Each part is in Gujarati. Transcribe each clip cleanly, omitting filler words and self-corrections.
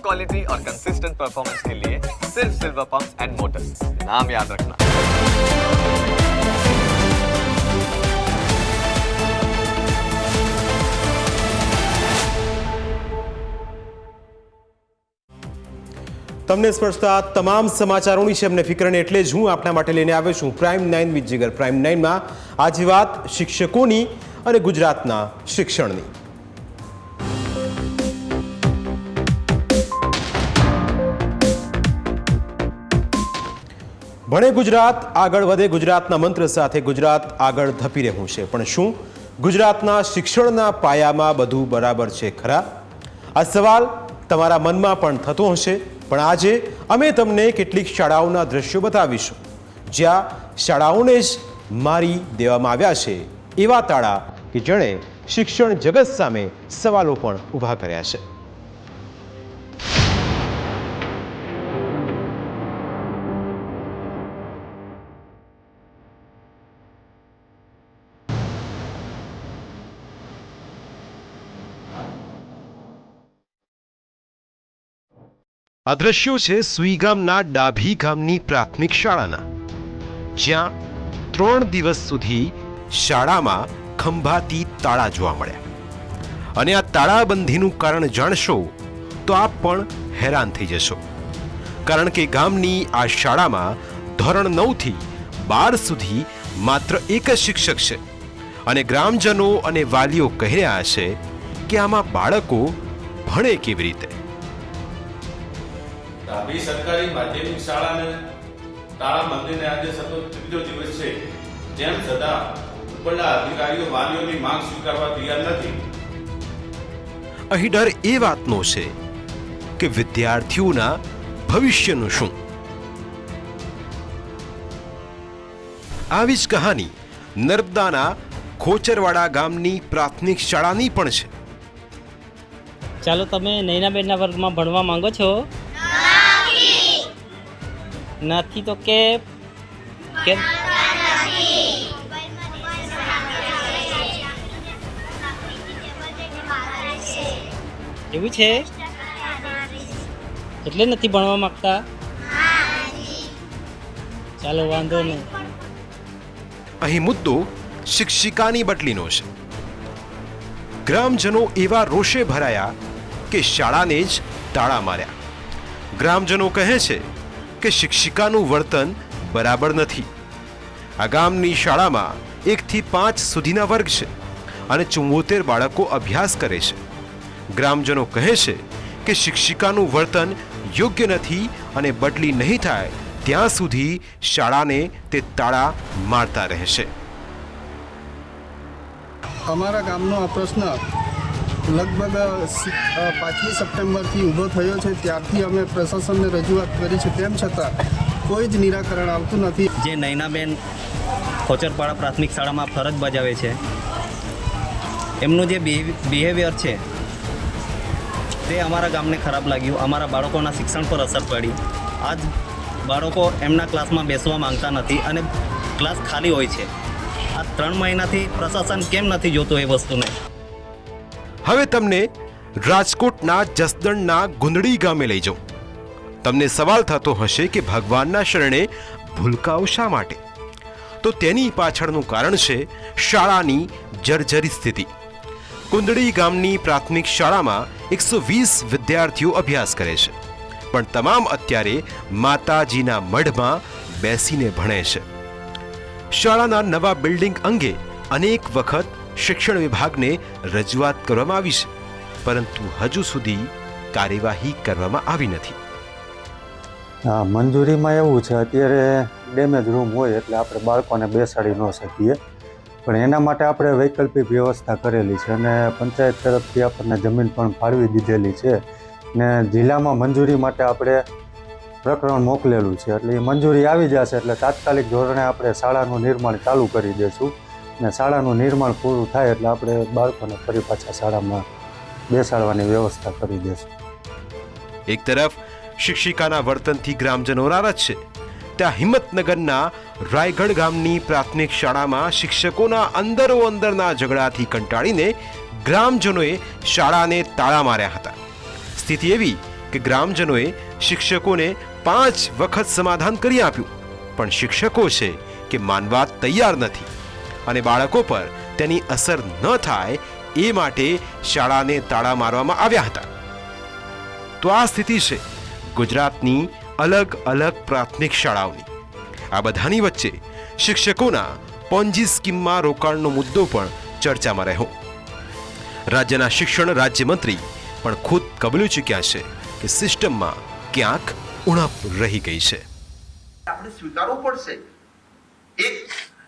क्वालिटी और कंसिस्टेंट परफॉर्मेंस के लिए सिर्फ सिल्वर पंप्स एंड मोटर्स, नाम याद रखना। તમને સ્પર્શતા તમામ સમાચારોની છે અમને ફિકરને, એટલે જ હું આપના માટે લઈને આવ્યો છું પ્રાઇમ 9 વિથ જીગર। પ્રાઇમ 9માં આજે વાત શિક્ષકોની અને ગુજરાતના શિક્ષણની। ભણે ગુજરાત આગળ વધે ગુજરાતના મંત્ર સાથે ગુજરાત આગળ ધપી રહ્યું છે, પણ શું ગુજરાતના શિક્ષણના પાયામાં બધું બરાબર છે ખરા? આ સવાલ તમારા મનમાં પણ થતો હશે, પણ આજે અમે તમને કેટલીક શાળાઓના દ્રશ્યો બતાવીશું જ્યાં શાળાઓને જ મારી દેવામાં આવ્યા છે એવા તાળા કે જેણે શિક્ષણ જગત સામે સવાલો પણ ઊભા કર્યા છે। આ દ્રશ્યો છે સુઈગામના ડાભી ગામની પ્રાથમિક શાળાના, જ્યાં 3 દિવસ સુધી શાળામાં ખંભાતી તાળા જોવા મળ્યા। અને આ તાળાબંધીનું કારણ જાણશો તો આપ પણ હેરાન થઈ જશો, કારણ કે ગામની આ શાળામાં ધોરણ 9 થી 12 સુધી માત્ર એક જ શિક્ષક છે, અને ગ્રામજનો અને વાલીઓ કહી રહ્યા છે કે આમાં બાળકો ભણે કેવી રીતે? ડાભી સરકારી માધ્યમિક શાળાને તાળા બંધીને આજે સતત ત્રીજો દિવસ છે, તેમ છતાં ઉપરના અધિકારીઓ વાલીઓની માંગ સ્વીકારવા તૈયાર નથી। અહીં ડર એ વાતનો છે કે વિદ્યાર્થીઓના ભવિષ્યનું શું? આવી જ કહાની નર્મદાના ખોચરવાડા ગામની પ્રાથમિક શાળાની પણ છે। ચાલો, તમે નૈનાબેનના વર્ગમાં ભણવા માંગો છો? નથી તો કેમ? એવું છે એટલે નથી ભણવા માંગતા? ચાલો, વાંધો નહીં। અહીં મુદ્દો શિક્ષિકાની બદલીનો છે। ગ્રામજનો એવા રોષે ભરાયા કે શાળાને જ તાળા માર્યા। ગ્રામજનો કહે છે કે શિક્ષિકાનું વર્તન બરાબર નથી। આ ગામની શાળામાં 1 થી 5 સુધીના વર્ગ છે અને 74 બાળકો અભ્યાસ કરે છે। ગ્રામજનો કહે છે કે શિક્ષિકાનું વર્તન યોગ્ય નથી અને બદલી નહીં થાય ત્યાં સુધી શાળાને તે તાળા મારતા રહેશે। અમારા ગામનો આ પ્રશ્ન લગભગ 5મી સપ્ટેમ્બરથી ઊભો થયો છે, ત્યારથી અમે પ્રશાસનને રજૂઆત કરી છે, તેમ છતાં કોઈ જ નિરાકરણ આવતું નથી। જે નૈનાબેન ખોચરપાડા પ્રાથમિક શાળામાં ફરજ બજાવે છે, એમનું જે બિહેવિયર છે તે અમારા ગામને ખરાબ લાગ્યું। અમારા બાળકોના શિક્ષણ પર અસર પડી। આજ બાળકો એમના ક્લાસમાં બેસવા માંગતા નથી અને ક્લાસ ખાલી હોય છે। આ 3 મહિનાથી પ્રશાસન કેમ નથી જોતું એ વસ્તુને? હવે તમને રાજકોટના જસદણના ગુંદડી ગામે લઈ જાઉં। તમને સવાલ થતો હશે કે ભગવાનના શરણે ભૂલકાઓ શા માટે? તો તેની પાછળનું કારણ છે શાળાની જર્જરી સ્થિતિ। કુંદડી ગામની પ્રાથમિક શાળામાં 120 વિદ્યાર્થીઓ અભ્યાસ કરે છે, પણ તમામ અત્યારે માતાજીના મઢમાં બેસીને ભણે છે। શાળાના નવા બિલ્ડિંગ અંગે અનેક વખત શિક્ષણ વિભાગને રજૂઆત કરવામાં આવી છે, પરંતુ હજુ સુધી કાર્યવાહી કરવામાં આવી નથી। હા, મંજૂરીમાં એવું છે, અત્યારે ડેમેજ રૂમ હોય એટલે આપણે બાળકોને બેસાડી ન શકીએ, પણ એના માટે આપણે વૈકલ્પિક વ્યવસ્થા કરેલી છે અને પંચાયત તરફથી આપણને જમીન પણ ફાળવી દીધેલી છે ને જિલ્લામાં મંજૂરી માટે આપણે પ્રકરણ મોકલેલું છે, એટલે એ મંજૂરી આવી જશે એટલે તાત્કાલિક ધોરણે આપણે શાળાનું નિર્માણ ચાલુ કરી દઈશું ને શાળાનું નિર્માણ પૂરું થાય એટલે આપણે બાળકોને ફરી પાછા શાળામાં બેસાડવાની વ્યવસ્થા કરી દઈશું। એક તરફ શિક્ષિકાના વર્તનથી ગ્રામજનો નારાજ છે, ત્યાં હિંમતનગરના રાયગઢ ગામની પ્રાથમિક શાળામાં શિક્ષકોના અંદરોઅંદરના ઝઘડાથી કંટાળીને ગ્રામજનોએ શાળાને તાળા માર્યા હતા। સ્થિતિ એવી કે ગ્રામજનોએ શિક્ષકોને 5 વખત સમાધાન કરી આપ્યું, પણ શિક્ષકો છે કે માનવા તૈયાર નથી અને બાળકો પર તેની અસર ન થાય એ માટે શાળાને તાળા મારવામાં આવ્યા હતા. તો આ સ્થિતિ છે ગુજરાતની અલગ અલગ પ્રાથમિક શાળાઓની. આ બધાની વચ્ચે શિક્ષકોના પોન્જી સ્કીમમાં રોકાણનો મુદ્દો પણ ચર્ચામાં રહ્યો. રાજ્યના શિક્ષણ રાજ્યમંત્રી પણ ખુદ કબૂલી ચૂક્યા છે કે સિસ્ટમમાં ક્યાંક ઉણપ રહી ગઈ છે. આપણે સ્વીકારવું પડશે.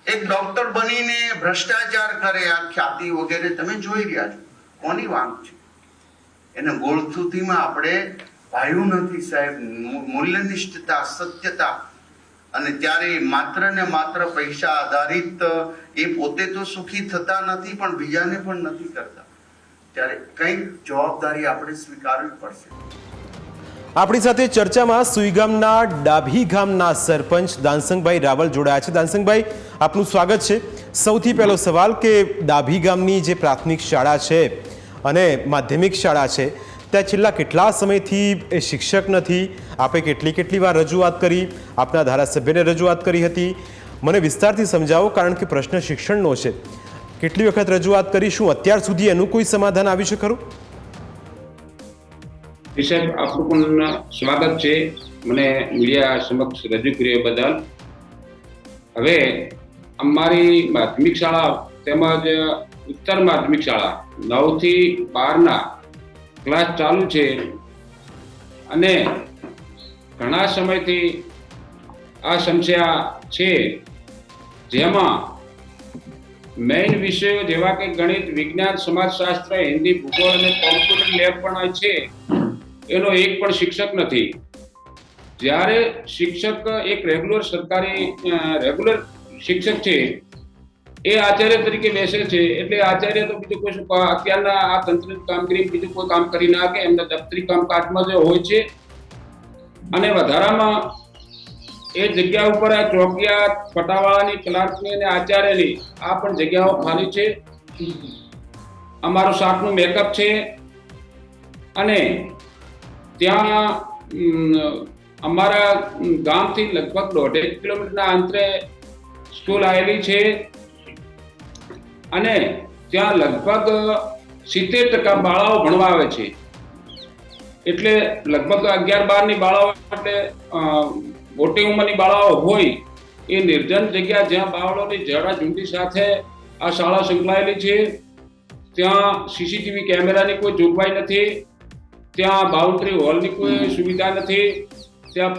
એક ડોક્ટર બનીને ભ્રષ્ટાચાર કરે, આ ખ્યાતિ વગેરે તમે જોઈ રહ્યા છો. કોની વાંક છે? એને ગોળથુથીમાં આપણે પાયું નથી સાહેબ. મૂલ્યનિષ્ઠતા, સત્યતા, અને ત્યારે માત્ર ને માત્ર પૈસા આધારિત એ પોતે તો સુખી થતા નથી પણ બીજાને પણ નથી કરતા. ત્યારે કંઈક જવાબદારી આપણે સ્વીકારવી પડશે. આપણી સાથે ચર્ચામાં સુઈગામના ડાભી ગામના સરપંચ દાનસંગભાઈ રાવલ જોડાયા છે. દાનસંગભાઈ, આપનું સ્વાગત છે. સૌથી પહેલો સવાલ કે ડાભી ગામની જે પ્રાથમિક શાળા છે અને માધ્યમિક શાળા છે ત્યાં છેલ્લા કેટલા સમયથી એ શિક્ષક નથી? આપે કેટલી વાર રજૂઆત કરી? આપના ધારાસભ્યને રજૂઆત કરી હતી? મને વિસ્તારથી સમજાવો, કારણ કે પ્રશ્ન શિક્ષણનો છે. કેટલી વખત રજૂઆત કરી? શું અત્યાર સુધી એનું કોઈ સમાધાન આવ્યું છે ખરું? સાહેબ, આપનું પણ સ્વાગત છે મને મીડિયા સમક્ષ રજૂ કર્યો બદલ. હવે અમારી માધ્યમિક શાળા તેમજ ઉત્તર માધ્યમિક શાળા 9 થી 12ના ક્લાસ ચાલુ છે અને ઘણા સમયથી આ સમસ્યા છે, જેમાં મેઇન વિષયો જેવા કે ગણિત, વિજ્ઞાન, સમાજશાસ્ત્ર, હિન્દી, ભૂગોળ અને કોમ્પ્યુટર લેબ પણ છે, એનો એક પણ શિક્ષક નથી. જ્યારે શિક્ષક એક રેગ્યુલર શિક્ષક છે એ આચાર્ય તરીકે બેસે છે, એટલે આચાર્ય તો બીજું કોઈ અત્યારના આ તંત્રની કામગીરી બીજું કોઈ કામ કરી નાખે, એમના દફતરી કામકાજમાં જે હોય છે. અને વધારામાં એ જગ્યા ઉપર આ ચોકિયા, પટાવાળાની, ક્લાર્કની અને આચાર્યની આ પણ જગ્યાઓ ખાલી છે. અમારું શાકનું મેકઅપ છે અને ત્યાં અમારા ગામથી લગભગ 1.5 કિલોમીટરના અંતરે સ્કૂલ આવેલી છે અને ત્યાં લગભગ 70% બાળાઓ ભણવા આવે છે. એટલે લગભગ 11-12ની બાળાઓ, એટલે મોટી ઉંમરની બાળાઓ હોય એ નિર્જન જગ્યા જ્યાં બાળકોની ઝડાઝુંડી સાથે આ શાળા સંકળાયેલી છે. ત્યાં સીસીટીવી કેમેરાની કોઈ જોગવાઈ નથી, ત્યાં બાઉન્ડ્રી હોલની કોઈ સુવિધા નથી, ત્યાં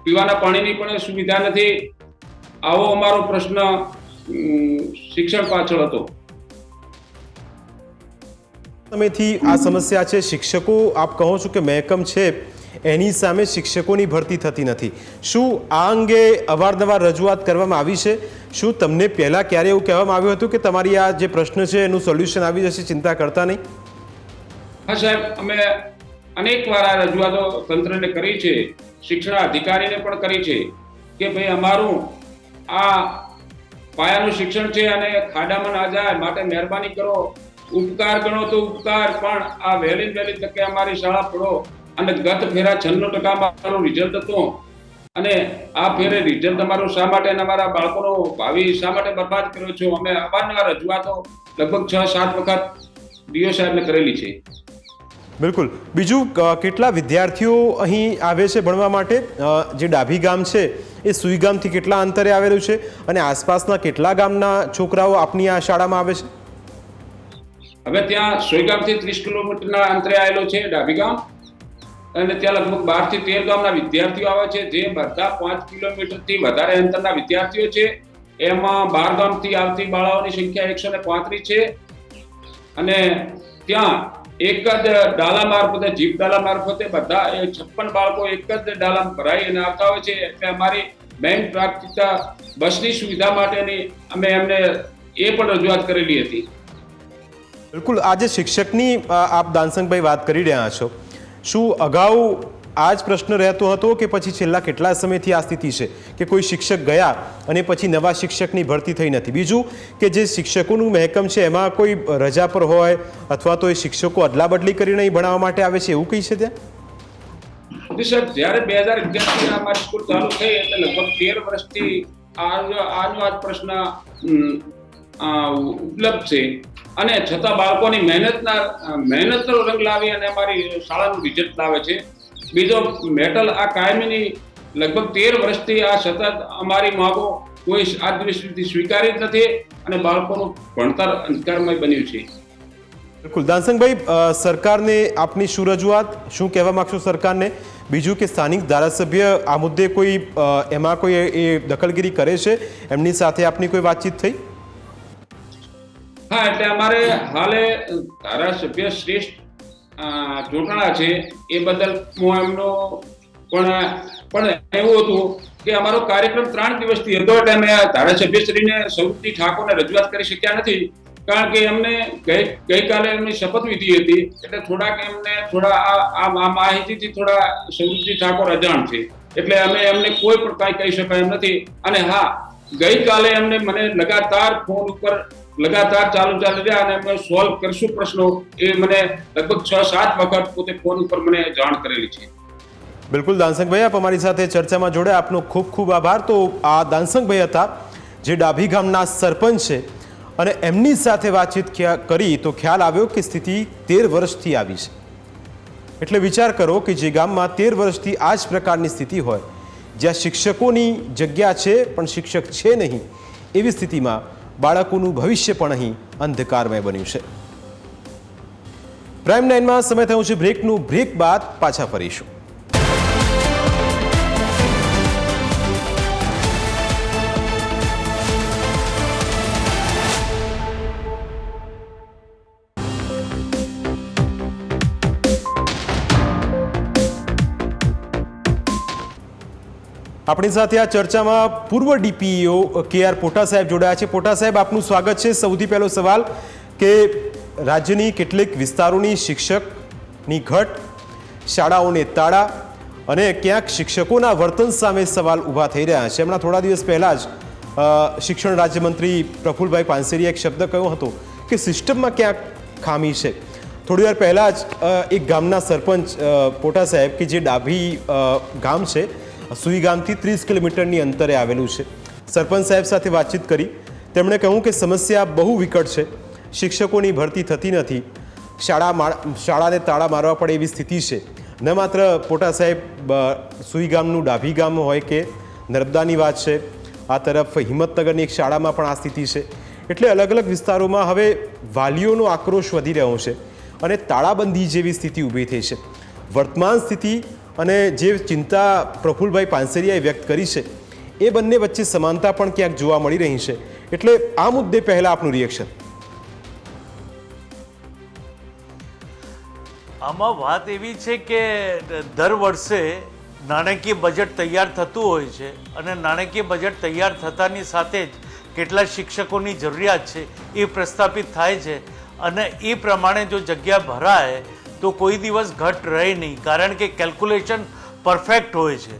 પીવાના પાણીની પણ સુવિધા નથી. આવો અમારો પ્રશ્ન શિક્ષણ પાછળ હતો. સમયથી આ સમસ્યા છે. શિક્ષકો, આપ કહો છો કે મહેકમ છે એની સામે શિક્ષકોની ભરતી થતી નથી. શું આ અંગે અવારનવાર રજૂઆત કરવામાં આવી છે? શું તમને પહેલાં ક્યારે એવું કહેવામાં આવ્યું હતું કે તમારી આ જે પ્રશ્ન છે એનું સોલ્યુશન આવી જશે, ચિંતા કરતા નહીં? હા સાહેબ, અમે અનેક વાર આ રજૂઆતો તંત્રને કરી છે, શિક્ષણ અધિકારીને પણ કરી છે કે ભાઈ અમારું આ પાયાનું શિક્ષણ છે અને ખાડામાં ના જાય, માટે મહેરબાની કરો, ઉપકાર ગણો તો ઉપકાર, પણ આ વહેલી તકે અમારી શાળા પઢો. અને ગત ફેરા 96% મારું રિઝલ્ટ હતું અને આ ફેરે રિઝલ્ટ અમારું શા માટે અને અમારા બાળકોનો ભાવિ શા માટે બરબાદ કર્યો છો? અમે અવારનવાર રજૂઆતો લગભગ 6-7 વખત ડીઓ સાહેબને કરેલી છે. બિલકુલ. બીજું, કેટલા વિદ્યાર્થીઓ અહીં આવે છે ભણવા માટે? જે ડાભી ગામ છે એ સુઈગામથી કેટલા અંતરે આવેલું છે અને આસપાસના કેટલા ગામના છોકરાઓ આપની આ શાળામાં આવે છે? હવે ત્યાં સુઈગામથી 30 કિલોમીટરના અંતરે આવેલો છે ડાભી ગામ, અને ત્યાં લગભગ 12 થી 13 ગામના વિદ્યાર્થીઓ આવે છે, જે બધા 5 કિલોમીટરથી વધારે અંતરના વિદ્યાર્થીઓ છે. એમાં 12 ગામથી આવતી બાળાઓની સંખ્યા 135 છે અને ત્યાં એક જ ડાલા મારફતે, જીપ ડાલા મારફતે બધા 56 બાળકો એક જ ડાલા ભરાઈ અને આવતા હોય છે. એટલે અમારી મેઇન પ્રાથમિકતા બસની સુવિધા માટેની અમે એમને એ પણ રજૂઆત કરેલી હતી. બિલકુલ. આજે શિક્ષકની આપ દાનસંગભાઈ વાત કરી રહ્યા છો, શું અગાઉ આ જ પ્રશ્ન રહેતો હતો કે પછી છેલ્લા કેટલા સમયથી આ સ્થિતિ છે કે કોઈ શિક્ષક ગયા અને પછી નવા શિક્ષકની ભરતી થઈ નથી? બીજું કે જે શિક્ષકોનું મહેકમ છે એમાં કોઈ રજા પર હોય અથવા તો એ શિક્ષકો અદલાબદલી કરીને અહીં ભણાવવા માટે આવે છે, એવું કંઈ છે ત્યાં? સર, જ્યારે 2011 અમારી સ્કૂલ ચાલુ થઈ એટલે લગભગ 13 વર્ષથી આનો આ પ્રશ્ન ઉપલબ્ધ છે અને છતાં બાળકોની મહેનતનો રંગ લાવી અને અમારી શાળાનું રિઝલ્ટ લાવે છે. બીજો મેટલ આ કાયમીની લગભગ 13 વર્ષથી આ સતત અમારી માંગો કોઈ આજ દિવસ સુધી સ્વીકારી જ નથી અને બાળકોનું ભણતર અંધકારમય બન્યું છે. બિલકુલ. દાનસંગભાઈ, સરકારને આપની શું રજૂઆત, શું કહેવા માંગશો સરકારને? બીજું કે સ્થાનિક ધારાસભ્ય આ મુદ્દે કોઈ એમાં કોઈ એ દખલગીરી કરે છે? એમની સાથે આપની કોઈ વાતચીત થઈ? હા, એટલે અમારે હાલે ધારાસભ્ય શ્રેષ્ઠ ચૂંટણા છે એ બદલ હું એમનો પણ એવું હતું કે અમારો કાર્યક્રમ 3 દિવસથી હતો એટલે અમે ધારાસભ્યશ્રીને સૌથી ઠાકોરને રજૂઆત કરી શક્યા નથી, કારણ કે એમને ગઈકાલે એમની શપથવિધિ હતી એટલે થોડા આ માહિતીથી થોડા સૌથી ઠાકોર અજાણ છે એટલે અમે એમને કોઈ પણ કાંઈ કહી શકાય એમ નથી. અને હા, ગઈકાલે એમને મને લગાતાર ફોન ઉપર ચાલુ રહ્યા અને અમે સોલ્વ કરશું પ્રશ્નો એ મને લગભગ 6-7 વખત પોતે ફોન ઉપર મને જાણ કરેલી છે. બિલકુલ દાનસંગભાઈ, આપ અમારી સાથે ચર્ચામાં જોડે આપનો ખૂબ ખૂબ આભાર. તો આ દાનસંગભાઈ હતા જે ડાભી ગામના સરપંચ છે અને એમની સાથે વાતચીત કરી તો ખ્યાલ આવ્યો કે સ્થિતિ 13 વર્ષથી આવી છે. એટલે વિચાર કરો કે જે ગામમાં 13 વર્ષથી આ જ પ્રકારની સ્થિતિ હોય, જ્યાં શિક્ષકોની જગ્યા છે પણ શિક્ષક છે નહીં, એવી સ્થિતિમાં બાળકોનું ભવિષ્ય પણ અહીં અંધકારમય બન્યું છે. પ્રાઇમ 9માં સમય થયો છે બ્રેકનું. બ્રેક બાદ પાછા ફરીશું. આપણી સાથે આ ચર્ચામાં પૂર્વ ડીપીઓ KR પોટા સાહેબ જોડાયા છે. પોટા સાહેબ, આપનું સ્વાગત છે. સૌથી પહેલો સવાલ કે રાજ્યની કેટલીક વિસ્તારોની શિક્ષકની ઘટ, શાળાઓને તાળા અને ક્યાંક શિક્ષકોના વર્તન સામે સવાલ ઊભા થઈ રહ્યા છે. હમણાં થોડા દિવસ પહેલાં જ શિક્ષણ રાજ્યમંત્રી પ્રફુલભાઈ પાનસેરીએ એક શબ્દ કહ્યો હતો કે સિસ્ટમમાં ક્યાંક ખામી છે. થોડી વાર પહેલાં જ એક ગામના સરપંચ પોટા સાહેબ કે જે ડાભી ગામ છે, સુઈ ગામથી 30 કિલોમીટરની અંતરે આવેલું છે, સરપંચ સાહેબ સાથે વાતચીત કરી. તેમણે કહ્યું કે સમસ્યા બહુ વિકટ છે, શિક્ષકોની ભરતી થતી નથી, શાળાને તાળા મારવા પડે એવી સ્થિતિ છે. ન માત્ર પોટા સાહેબ સુઈ ગામનું ડાભી ગામ હોય કે નર્મદાની વાત છે, આ તરફ હિંમતનગરની એક શાળામાં પણ આ સ્થિતિ છે. એટલે અલગ અલગ વિસ્તારોમાં હવે વાલીઓનો આક્રોશ વધી રહ્યો છે અને તાળાબંધી જેવી સ્થિતિ ઊભી થઈ છે. વર્તમાન સ્થિતિ અને જે ચિંતા પ્રફુલભાઈ પાનસેરીયાએ વ્યક્ત કરી છે એ બંને વચ્ચે સમાનતા પણ ક્યાંક જોવા મળી રહી છે. એટલે આ મુદ્દે પહેલાં આપનું રિએક્શન. આમાં વાત એવી છે કે દર વર્ષે નાણાકીય બજેટ તૈયાર થતું હોય છે અને નાણાકીય બજેટ તૈયાર થતાની સાથે જ કેટલા શિક્ષકોની જરૂરિયાત છે એ પ્રસ્થાપિત થાય છે અને એ પ્રમાણે જો જગ્યા ભરાય તો કોઈ દિવસ ઘટ રહે નહીં, કારણ કે કેલ્ક્યુલેશન પરફેક્ટ હોય છે.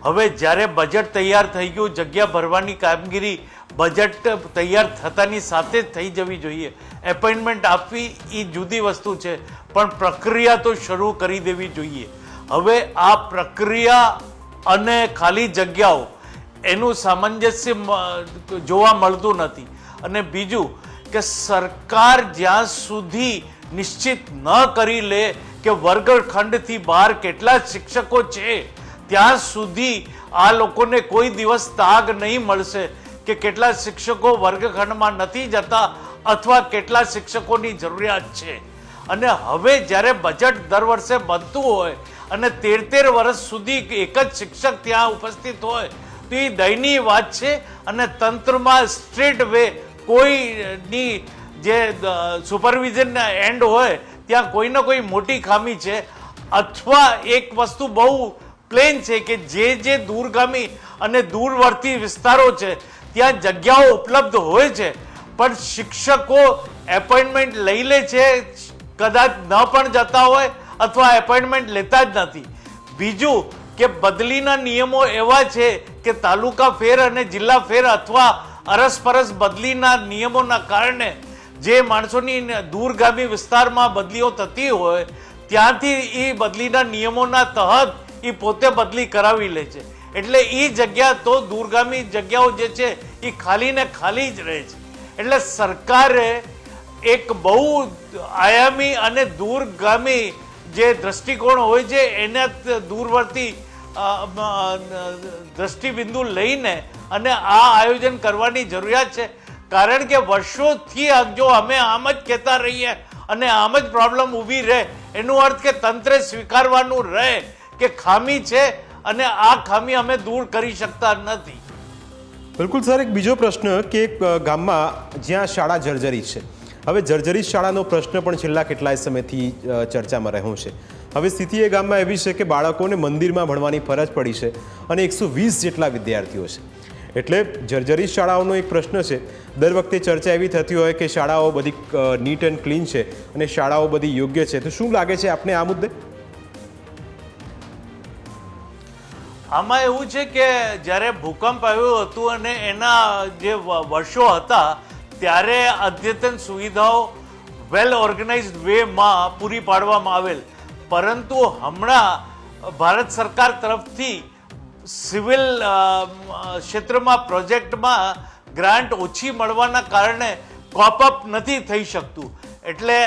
હવે જ્યારે બજેટ તૈયાર થઈ ગયું, જગ્યા ભરવાની કામગીરી બજેટ તૈયાર થતાની સાથે જ થઈ જવી જોઈએ. એપોઇન્ટમેન્ટ આપવી એ જુદી વસ્તુ છે, પણ પ્રક્રિયા તો શરૂ કરી દેવી જોઈએ. હવે આ પ્રક્રિયા અને ખાલી જગ્યાઓ એનું સામંજસ્ય જોવા મળતું નથી. અને બીજું કે સરકાર જ્યાં સુધી નિશ્ચિત ન કરી લે કે વર્ગખંડથી બહાર કેટલા શિક્ષકો છે, ત્યાં સુધી આ લોકોને કોઈ દિવસ તાગ નહીં મળશે કે કેટલા શિક્ષકો વર્ગખંડમાં નથી જતા અથવા કેટલા શિક્ષકોની જરૂરિયાત છે. અને હવે જ્યારે બજેટ દર વર્ષે બનતું હોય અને 13 વર્ષ સુધી એક જ શિક્ષક ત્યાં ઉપસ્થિત હોય તો એ દયનીય વાત છે. અને તંત્રમાં સ્ટ્રેટ વે કોઈની જે સુપરવિઝન એન્ડ હોય ત્યાં કોઈને કોઈ મોટી ખામી છે. અથવા એક વસ્તુ બહુ પ્લેન છે કે જે દૂરગામી અને દૂરવર્તી વિસ્તારો છે ત્યાં જગ્યાઓ ઉપલબ્ધ હોય છે, પણ શિક્ષકો એપોઇન્ટમેન્ટ લઈ લે છે, કદાચ ન પણ જતા હોય અથવા એપોઇન્ટમેન્ટ લેતા જ નથી. બીજું કે બદલીના નિયમો એવા છે કે તાલુકા ફેર અને જિલ્લા ફેર અથવા અરસપરસ બદલીના નિયમોના કારણે જે માણસોની દૂરગામી વિસ્તારમાં બદલીઓ થતી હોય ત્યાંથી એ બદલીના નિયમોના તહત એ પોતે બદલી કરાવી લે છે. એટલે એ જગ્યા તો દૂરગામી જગ્યાઓ જે છે એ ખાલી ને ખાલી જ રહે છે. એટલે સરકારે એક બહુ આયામી અને દૂરગામી જે દ્રષ્ટિકોણ હોય છે એને દૂરવર્તી દ્રષ્ટિબિંદુ લઈને અને આ આયોજન કરવાની જરૂરિયાત છે. કારણ કે વર્ષોથી જો અમે આમ જ કહેતા રહીએ અને આમ જ પ્રોબ્લેમ ઊભી રહે એનો અર્થ કે તંત્રે સ્વીકારવાનું રહે કે ખામી છે અને આ ખામી અમે દૂર કરી શકતા નથી. બિલકુલ સર, એક બીજો પ્રશ્ન કે એક ગામમાં જ્યાં શાળા જર્જરિત છે, હવે જર્જરિત શાળાનો પ્રશ્ન પણ છેલ્લા કેટલાય સમયથી ચર્ચામાં રહ્યો છે. હવે સ્થિતિ એ ગામમાં એવી છે કે બાળકોને મંદિરમાં ભણવાની ફરજ પડી છે અને 120 જેટલા વિદ્યાર્થીઓ છે. એટલે જર્જરિત શાળાઓનો એક પ્રશ્ન છે. દર વખતે ચર્ચા એવી થતી હોય કે શાળાઓ બધી નીટ એન્ડ ક્લીન છે અને શાળાઓ બધી યોગ્ય છે. તો શું લાગે છે આપને આ મુદ્દે? આમાં એવું છે કે જ્યારે ભૂકંપ આવ્યું હતું અને એના જે વર્ષો હતા ત્યારે અદ્યતન સુવિધાઓ વેલ ઓર્ગેનાઇઝડ વેમાં પૂરી પાડવામાં આવેલ, પરંતુ હમણાં ભારત સરકાર તરફથી સિવિલ ક્ષેત્રમાં પ્રોજેક્ટમાં ગ્રાન્ટ ઓછી મળવાના કારણે કોપઅપ નથી થઈ શકતું. એટલે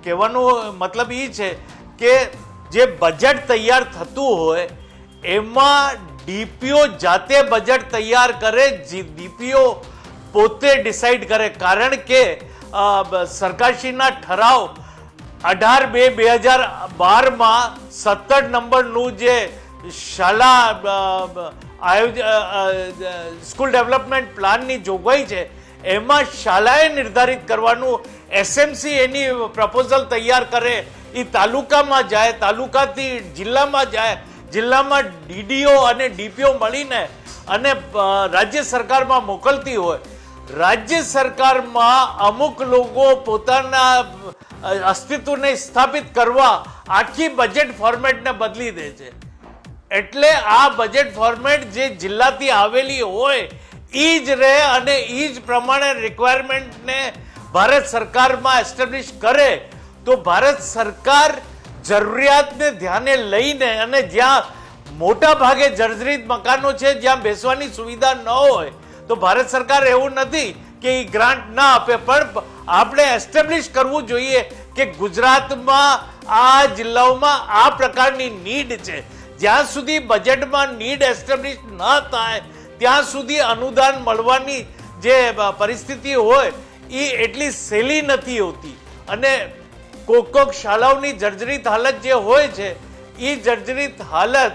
કહેવાનો મતલબ એ છે કે જે બજેટ તૈયાર થતું હોય એમાં ડીપીઓ જાતે બજેટ તૈયાર કરે, ડીપીઓ પોતે ડિસાઈડ કરે. કારણ કે સરકારશ્રીના ઠરાવ 18/2/2012માં 17 નંબરનું જે શાળા સ્કૂલ ડેવલપમેન્ટ પ્લાનની જોગવાઈ છે એમાં શાળાએ નિર્ધારિત કરવાનું, એસએમસી એની પ્રપોઝલ તૈયાર કરે, એ તાલુકામાં જાય, તાલુકાથી જિલ્લામાં જાય, જિલ્લામાં ડીડીઓ અને ડીપીઓ મળીને અને રાજ્ય સરકારમાં મોકલતી હોય. રાજ્ય સરકારમાં અમુક લોકો પોતાના અસ્તિત્વને સ્થાપિત કરવા આખી બજેટ ફોર્મેટને બદલી દે છે. એટલે આ બજેટ ફોર્મેટ જે જિલ્લાથી આવેલી હોય એ જ રહે અને એ જ પ્રમાણે રિક્વાયરમેન્ટને ભારત સરકારમાં એસ્ટાબ્લિશ કરે તો ભારત સરકાર જરૂરિયાતને ધ્યાને લઈને અને જ્યાં મોટા ભાગે જર્જરિત મકાનો છે જ્યાં બેસવાની સુવિધા ન હોય તો ભારત સરકાર એવું નથી કે એ ગ્રાન્ટ ના આપે, પણ આપણે એસ્ટાબ્લિશ કરવું જોઈએ કે ગુજરાતમાં આ જિલ્લાઓમાં આ પ્રકારની નીડ છે. જ્યાં સુધી બજેટમાં નીડ એસ્ટાબ્લિશ ન થાય ત્યાં સુધી અનુદાન મળવાની જે પરિસ્થિતિ હોય એ એટલી સહેલી નથી હોતી. અને કોક શાળાઓની જર્જરિત હાલત જે હોય છે એ જર્જરિત હાલત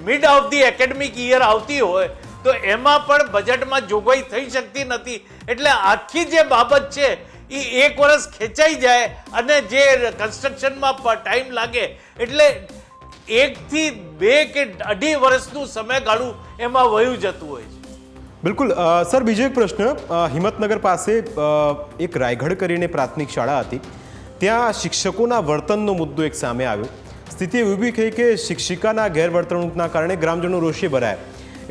mid of the academic year આવતી હોય તો એમાં પણ બજેટમાં જોગવાઈ થઈ શકતી નથી. એટલે આખી જે બાબત છે એ 1 વર્ષ ખેંચાઈ જાય અને જે કન્સ્ટ્રક્શનમાં ટાઈમ લાગે એટલે 1 થી 2 કે 2.5 વર્ષનું સમયગાળું એમાં વયું જતું હોય છે. બિલકુલ સર, બીજો એક પ્રશ્ન, હિંમતનગર પાસે એક રાયગઢ કરીને પ્રાથમિક શાળા હતી, ત્યાં શિક્ષકોના વર્તનનો મુદ્દો એક સામે આવ્યો. સ્થિતિ એવી ઊભી થઈ કે શિક્ષિકાના ગેરવર્તણૂકના કારણે ગ્રામજનો રોષે ભરાયા.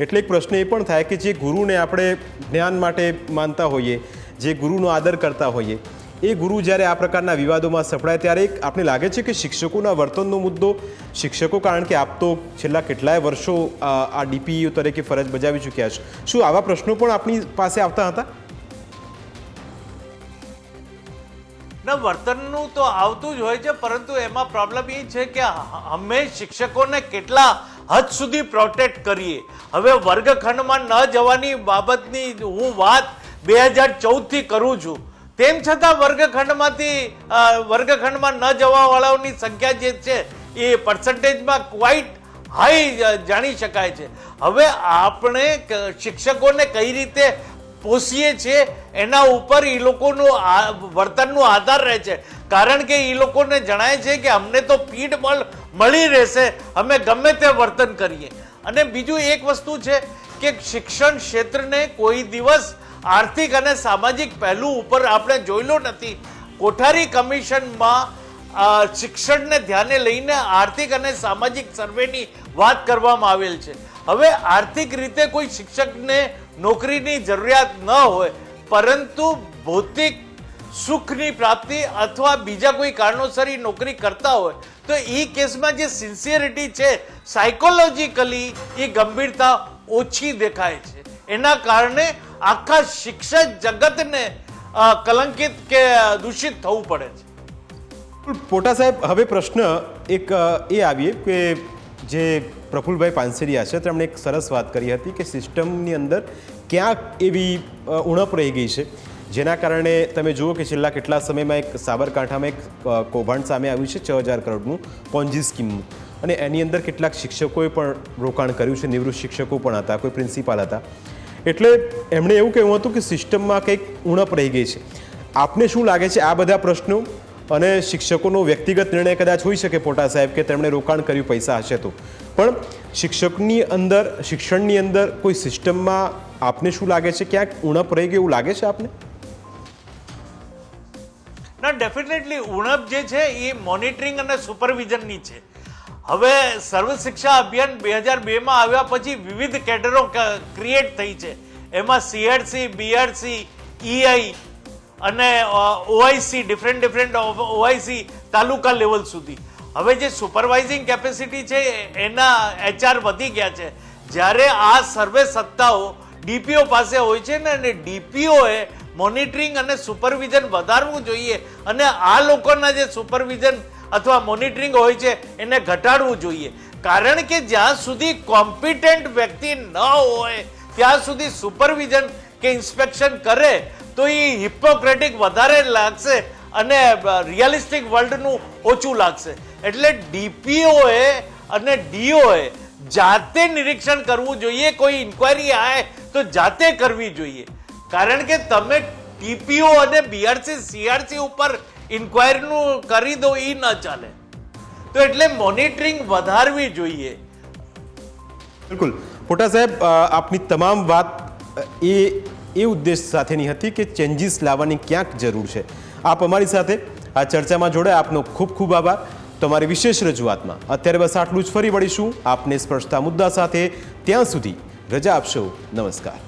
એટલે એક પ્રશ્ન એ પણ થાય કે જે ગુરુને આપણે જ્ઞાન માટે માનતા હોઈએ, જે ગુરુનો આદર કરતા હોઈએ, એ ગુરુ જ્યારે આ પ્રકારના વિવાદોમાં સપડાય ત્યારે આપણે લાગે છે કે શિક્ષકોના વર્તનનો મુદ્દો, શિક્ષકો, કારણ કે આપ તો છેલ્લા કેટલાય વર્ષો આ ડીપીઓ તરીકે ફરજ બજાવી ચૂક્યા છો, શું આવા પ્રશ્નો પણ આપની પાસે આવતા હતા? ના, વર્તનનું તો આવતું જ હોય છે, પરંતુ એમાં પ્રોબ્લેમ એ છે કે અમે શિક્ષકોને કેટલા હદ સુધી પ્રોટેક્ટ કરીએ. હવે વર્ગખંડમાં ન જવાની બાબતની હું વાત 2014થી કરું છું, તેમ છતાં વર્ગખંડમાં ન જવાવાળાઓની સંખ્યા જે છે એ પર્સન્ટેજમાં ક્વાઇટ હાઈ જાણી શકાય છે. હવે આપણે શિક્ષકોને કઈ રીતે પોષીએ છીએ એના ઉપર એ લોકોનું વર્તનનો આધાર રહે છે. કારણ કે એ લોકોને જણાય છે કે અમને તો પીઠ મળી રહેશે, અમે ગમે તે વર્તન કરીએ. અને બીજું એક વસ્તુ છે કે શિક્ષણ ક્ષેત્રને કોઈ દિવસ આર્થિક અને સામાજિક પહેલું ઉપર આપણે જોયેલો નથી. કોઠારી કમિશનમાં શિક્ષણને ધ્યાને લઈને આર્થિક અને સામાજિક સર્વેની વાત કરવામાં આવેલ છે. હવે આર્થિક રીતે કોઈ શિક્ષકને નોકરીની જરૂરિયાત ન હોય, પરંતુ ભૌતિક સુખની પ્રાપ્તિ અથવા બીજા કોઈ કારણોસર ઈ નોકરી કરતા હોય, તો એ કેસમાં જે સિન્સિયરિટી છે, સાયકોલોજીકલી એ ગંભીરતા ઓછી દેખાય છે. એના કારણે આખા શિક્ષક જગતને કલંકિત કે દૂષિત થવું પડે છે. પોટા સાહેબ, હવે પ્રશ્ન એક એ આવીએ કે જે પ્રફુલભાઈ પાનસેરિયા છે તેમણે એક સરસ વાત કરી હતી કે સિસ્ટમની અંદર ક્યાંક એવી ઉણપ રહી ગઈ છે, જેના કારણે તમે જુઓ કે છેલ્લા કેટલા સમયમાં એક સાબરકાંઠામાં એક કૌભાંડ સામે આવ્યું છે 6,000 કરોડનું પોન્જી સ્કીમનું, અને એની અંદર કેટલાક શિક્ષકોએ પણ રોકાણ કર્યું છે, નિવૃત્ત શિક્ષકો પણ હતા, કોઈ પ્રિન્સિપાલ હતા. એટલે એમણે એવું કહેવું હતું કે સિસ્ટમમાં કંઈક ઉણપ રહી ગઈ છે. આપને શું લાગે છે આ બધા પ્રશ્નો અને શિક્ષકોનો વ્યક્તિગત નિર્ણય કદાચ હોઈ શકે પોટા સાહેબ કે તેમણે રોકાણ કર્યું પૈસા હશે તો, પણ શિક્ષણની અંદર કોઈ સિસ્ટમમાં આપને શું લાગે છે ક્યાંક ઉણપ રહી ગઈ એવું લાગે છે આપને? ના, ડેફિનેટલી ઉણપ જે છે એ મોનિટરિંગ અને સુપરવિઝનની છે. હવે સર્વ શિક્ષા અભિયાન 2002માં આવ્યા પછી વિવિધ કેડરો ક્રિએટ થઈ છે. એમાં CRC, BRC, EI અને OIC, ડિફરન્ટ OIC તાલુકા લેવલ સુધી. હવે જે સુપરવાઇઝિંગ કેપેસિટી છે એના HR વધી ગયા છે. જ્યારે આ સર્વે સત્તાઓ DPO પાસે હોય છે ને, અને DPOએ મોનિટરિંગ અને સુપરવિઝન વધારવું જોઈએ, અને આ લોકોના જે સુપરવિઝન અથવા મોનિટરિંગ હોય છે એને ઘટાડવું જોઈએ. કારણ કે જ્યાં સુધી કોમ્પિટન્ટ વ્યક્તિ ન હોય ત્યાં સુધી સુપરવિઝન કે ઇન્સ્પેક્શન કરે તો એ હિપોક્રેટિક વધારે લાગશે અને રિયલિસ્ટિક વર્લ્ડનું ઓછું લાગશે. એટલે DPOએ અને DOએ જાતે નિરીક્ષણ કરવું જોઈએ. કોઈ ઇન્ક્વાયરી આવે તો જાતે કરવી જોઈએ. કારણ કે તમે TPO અને BRC, CRC ઉપર ઇન્ક્વાયરીનું કરી દો એ ન ચાલે. તો એટલે મોનિટરિંગ વધારવી જોઈએ. બિલકુલ પોટા સાહેબ, આપની તમામ વાત એ ઉદ્દેશ સાથેની હતી કે ચેન્જીસ લાવવાની ક્યાંક જરૂર છે. આપ અમારી સાથે આ ચર્ચામાં જોડાયા, આપનો ખૂબ ખૂબ આભાર. તમારી વિશેષ રજૂઆતમાં અત્યારે બસ આટલું જ. ફરી વળીશું આપને સ્પર્શતા મુદ્દા સાથે. ત્યાં સુધી રજા આપશો. નમસ્કાર.